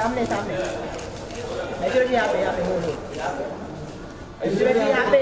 सामने सामने ऐश्वर्या जी यहाँ पे हो ऐश्वर्या जी यहाँ पे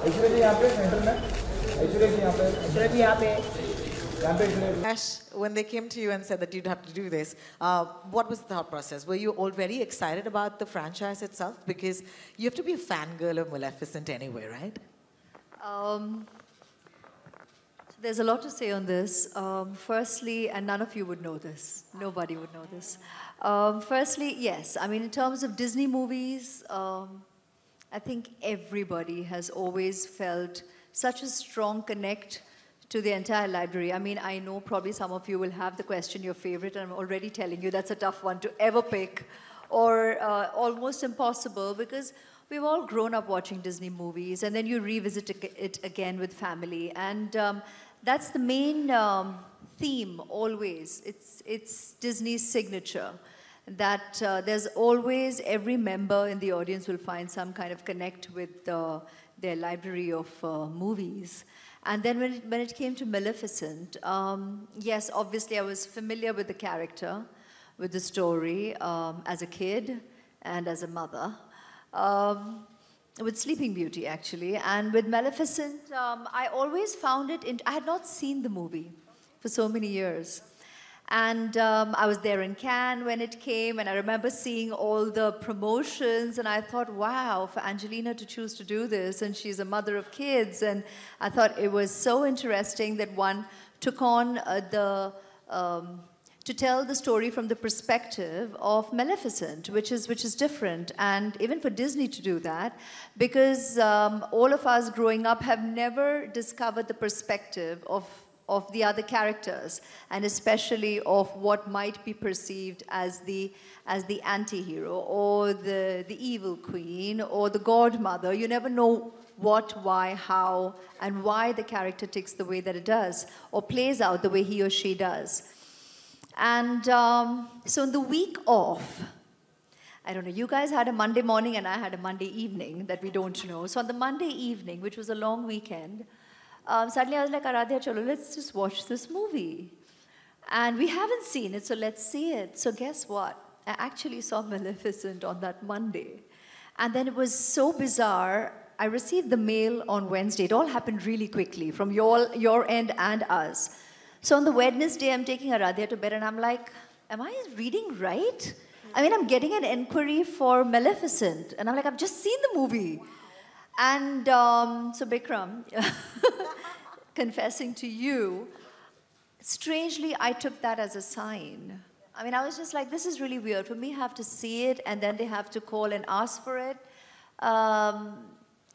ऐश्वर्या जी यहाँ पे सेंटर में ऐश्वर्या जी यहाँ पे ऐश्वर्या जी यहाँ पे Ash, when they came to you and said that you'd have to do this, what was the thought process? Were you all very excited about the franchise itself? Because you have to be a fangirl of Maleficent anyway, right? There's a lot to say on this. Firstly, and none of you would know this. Nobody would know this. Firstly, yes. I mean, in terms of Disney movies, I think everybody has always felt such a strong connect to the entire library. I mean, I know probably some of you will have the question, your favorite, and I'm already telling you that's a tough one to ever pick, or almost impossible, because we've all grown up watching Disney movies, and then you revisit it again with family, and that's the main theme always. It's Disney's signature, that there's always, every member in the audience will find some kind of connect with their library of movies. And then when it came to Maleficent, yes, obviously I was familiar with the character, with the story, as a kid and as a mother. With Sleeping Beauty, actually. And with Maleficent, I always found it, I had not seen the movie for so many years. And I was there in Cannes when it came, and I remember seeing all the promotions, and I thought, wow, for Angelina to choose to do this, and she's a mother of kids, and I thought it was so interesting that one took on to tell the story from the perspective of Maleficent, which is different, and even for Disney to do that, because all of us growing up have never discovered the perspective of the other characters, and especially of what might be perceived as the anti-hero, or the evil queen, or the godmother. You never know what, why, how, and why the character ticks the way that it does, or plays out the way he or she does. And so in the week off, I don't know, you guys had a Monday morning and I had a Monday evening that we don't know. So on the Monday evening, which was a long weekend, suddenly I was like, Aradhya, chalo, let's just watch this movie. And we haven't seen it, so let's see it. So guess what? I actually saw Maleficent on that Monday. And then it was so bizarre. I received the mail on Wednesday. It all happened really quickly from your end and us. So on the Wednesday, I'm taking Aradhya to bed, and I'm like, am I reading right? I mean, I'm getting an inquiry for Maleficent. And I'm like, I've just seen the movie. And so Bikram, confessing to you, strangely, I took that as a sign. I mean, I was just like, this is really weird. For me, I have to see it, and then they have to call and ask for it.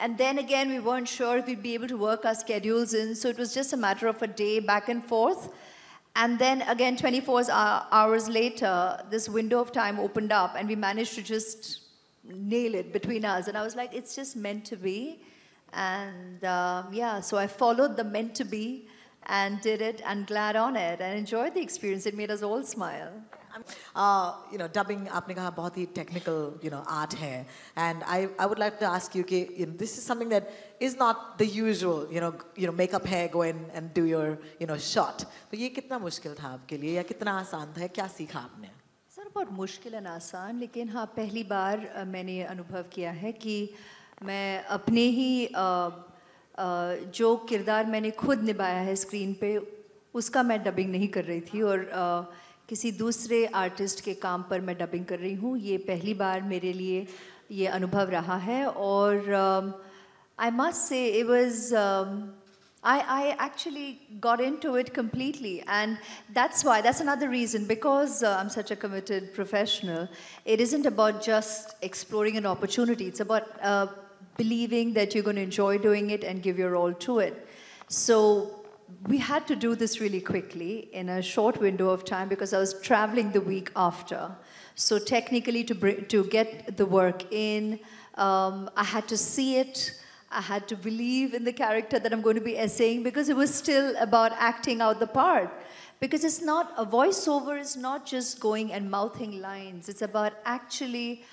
And then again, we weren't sure if we'd be able to work our schedules in, so it was just a matter of a day back and forth. And then again, 24 hours later, this window of time opened up, and we managed to just nail it between us. And I was like, it's just meant to be. And yeah, so I followed the meant to be and did it, and glad on it, and enjoyed the experience. It made us all smile. You know, dubbing, आपने कहा बहुत ही technical, you know, art है, and I would like to ask you कि, you know, this is something that is not the usual, you know, make up hair, go in and do your, you know, shot. तो ये कितना मुश्किल था आपके लिए, या कितना आसान था, क्या सीखा आपने? सर बहुत मुश्किल और आसान, लेकिन हाँ पहली बार मैंने अनुभव किया है कि मैं अपने ही जो किरदार मैंने खुद निभाया है स्क्रीन पे, उसका मैं डबिंग नहीं कर रही थी, और किसी दूसरे आर्टिस्ट के काम पर मैं डबिंग कर रही हूँ. ये पहली बार मेरे लिए ये अनुभव रहा है, और I must say it was I actually got into it completely, and that's another reason, because I'm such a committed professional. It isn't about just exploring an opportunity. It's about believing that you're going to enjoy doing it and give your all to it. So we had to do this really quickly in a short window of time, because I was traveling the week after. So technically, to get the work in, I had to see it. I had to believe in the character that I'm going to be essaying, because it was still about acting out the part. Because it's not, a voiceover is not just going and mouthing lines. It's about actually,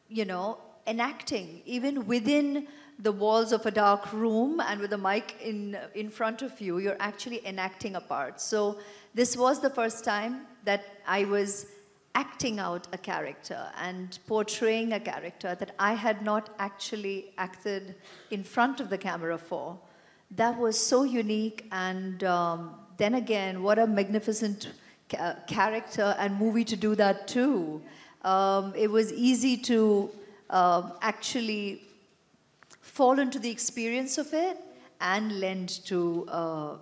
you know, enacting, even within the walls of a dark room and with a mic in front of you, you're actually enacting a part. So this was the first time that I was acting out a character and portraying a character that I had not actually acted in front of the camera for. That was so unique, and then again, what a magnificent character and movie to do that too. It was easy to actually fall into the experience of it and lend to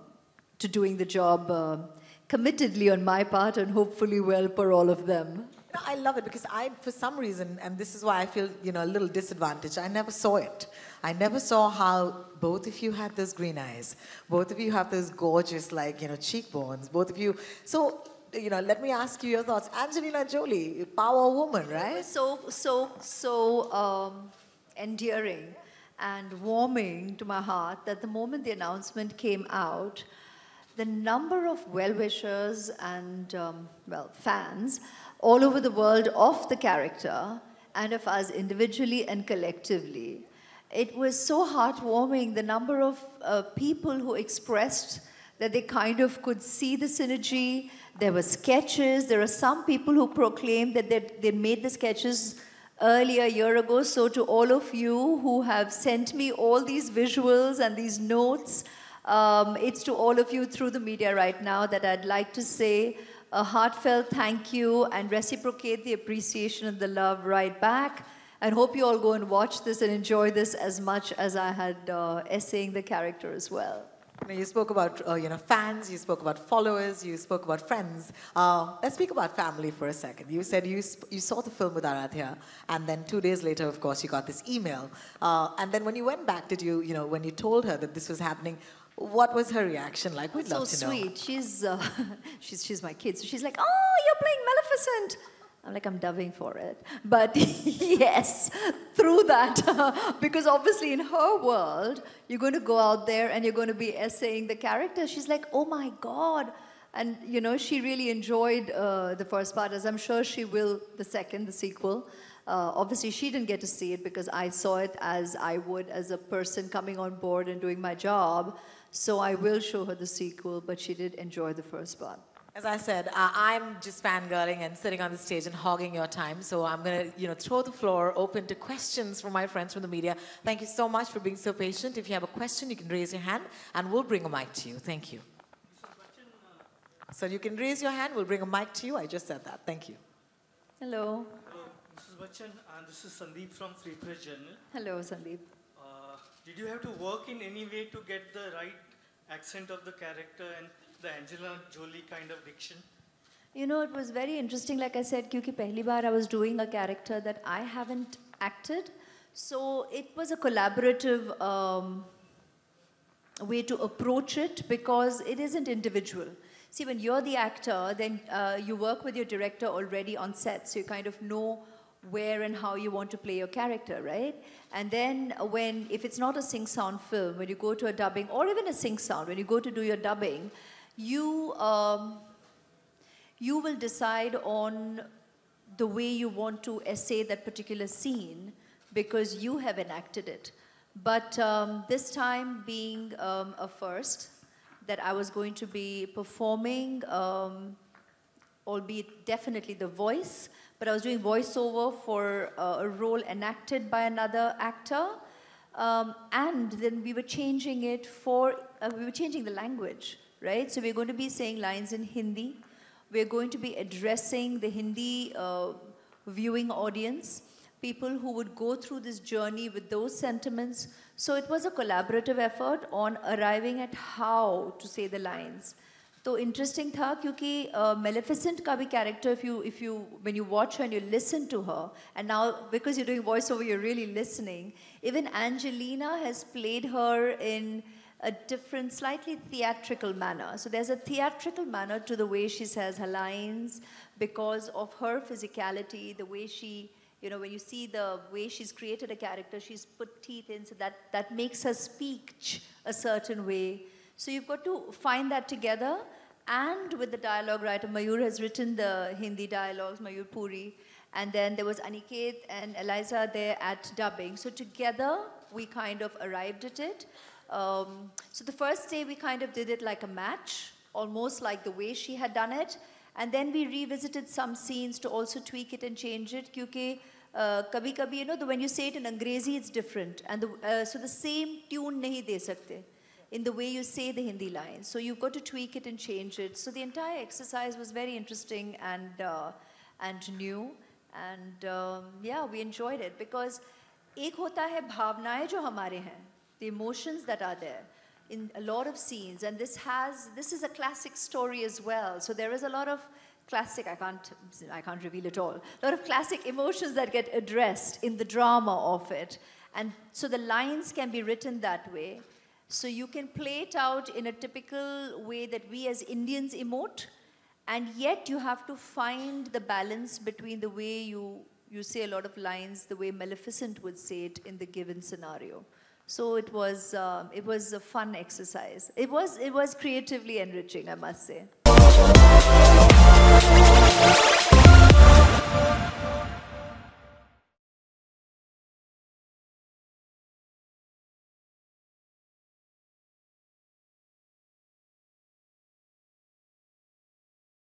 doing the job committedly on my part and hopefully well for all of them. No, I love it because for some reason, and this is why I feel, a little disadvantaged, I never saw it. I never saw how both of you had those green eyes. Both of you have those gorgeous, cheekbones. Both of you. So, let me ask you your thoughts. Angelina Jolie, power woman, right? So endearing and warming to my heart that the moment the announcement came out, the number of well-wishers and, fans all over the world of the character and of us individually and collectively, it was so heartwarming, the number of people who expressed that they kind of could see the synergy. There were sketches. There are some people who proclaimed that they made the sketches earlier, a year ago. So to all of you who have sent me all these visuals and these notes, it's to all of you through the media right now that I'd like to say a heartfelt thank you and reciprocate the appreciation and the love right back. And hope you all go and watch this and enjoy this as much as I had essaying the character as well. You spoke about fans, you spoke about followers, you spoke about friends. Let's speak about family for a second. You said you saw the film with Aradhya, and then 2 days later, of course, you got this email. And then when you went back, did you, when you told her that this was happening, what was her reaction like? We'd love to know. So sweet. She's my kid, so she's like, "Oh, you're playing Maleficent." I'm like, I'm dubbing for it. But yes, through that, because obviously in her world, you're going to go out there and you're going to be essaying the character. She's like, oh my God. And, she really enjoyed the first part, as I'm sure she will the second, the sequel. Obviously, she didn't get to see it because I saw it as I would as a person coming on board and doing my job. So I will show her the sequel, but she did enjoy the first part. As I said, I'm just fangirling and sitting on the stage and hogging your time. So I'm going to, throw the floor open to questions from my friends from the media. Thank you so much for being so patient. If you have a question, you can raise your hand and we'll bring a mic to you. Thank you. So you can raise your hand. We'll bring a mic to you. I just said that. Thank you. Hello. Hello, Mrs. Bachchan. This is Sandeep from Free Press Journal. Hello, Sandeep. Did you have to work in any way to get the right accent of the character and the Angelina Jolie kind of diction? It was very interesting, like I said, because pehli baar I was doing a character that I haven't acted. So it was a collaborative way to approach it because it isn't individual. See, when you're the actor, then you work with your director already on set, so you kind of know where and how you want to play your character, right? And then if it's not a sing-sound film, when you go to a dubbing, or even a sing-sound, when you go to do your dubbing, you will decide on the way you want to essay that particular scene because you have enacted it. But this time being a first, that I was going to be performing, albeit definitely the voice, but I was doing voiceover for a role enacted by another actor. And then we were changing it we were changing the language, right? So we're going to be saying lines in Hindi. We're going to be addressing the Hindi viewing audience, people who would go through this journey with those sentiments. So it was a collaborative effort on arriving at how to say the lines. So interesting tha, kyunki Maleficent ka bhi character, when you watch her and you listen to her, and now because you're doing voiceover, you're really listening. Even Angelina has played her in a different, slightly theatrical manner. So there's a theatrical manner to the way she says her lines because of her physicality, the way she, when you see the way she's created a character, she's put teeth in, so that makes her speak a certain way. So you've got to find that together. And with the dialogue writer, Mayur has written the Hindi dialogues, Mayur Puri. And then there was Aniket and Eliza there at dubbing. So together, we kind of arrived at it. So the first day, we kind of did it like a match, almost like the way she had done it. And then we revisited some scenes to also tweak it and change it. Because kabhi-kabhi, you know, when you say it in Angrezi, it's different. And so the same tune nahi de sakte in the way you say the Hindi lines. So you've got to tweak it and change it. So the entire exercise was very interesting and new. And yeah, we enjoyed it because एक होता है भावनाएं जो हमारे हैं, the emotions that are there in a lot of scenes, and this is a classic story as well. So there is a lot of classic, I can't reveal it all, a lot of classic emotions that get addressed in the drama of it. And so the lines can be written that way. So you can play it out in a typical way that we as Indians emote, and yet you have to find the balance between the way you say a lot of lines, the way Maleficent would say it in the given scenario. So it was a fun exercise. It was creatively enriching, I must say.